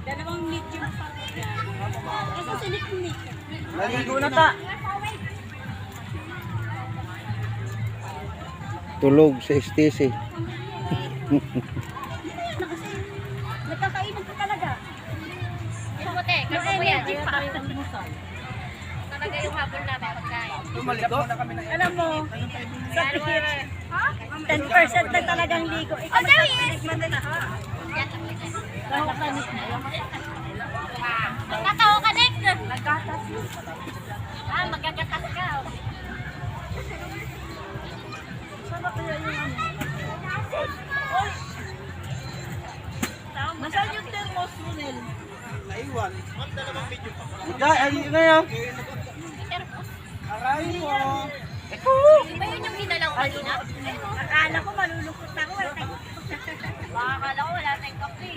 Dalawang medium pa. Kasi silik yung medium. Naligo na ta. Tulog sa STC. Nagkakainom ka talaga. Yung puti, kasi po yan. Pa. Talaga yung habol namin pagkain. Tumaligo na kami na. Alam mo, sa tikit, 10% na talagang ligo. Ikaw magkakanik mo din ha. Magkakanik na. Magkakao ka, Nick! Nagkatas. Magagatas ka. Saan ba kaya yung ano? Oy! Nasaan yung thermos mo, Nel? Naiwan. Ay, na yan. Aray mo. Di ba yun yung ginalaw kanina? Akala ko malulungkot ako. Baka akala ko wala tayong kape.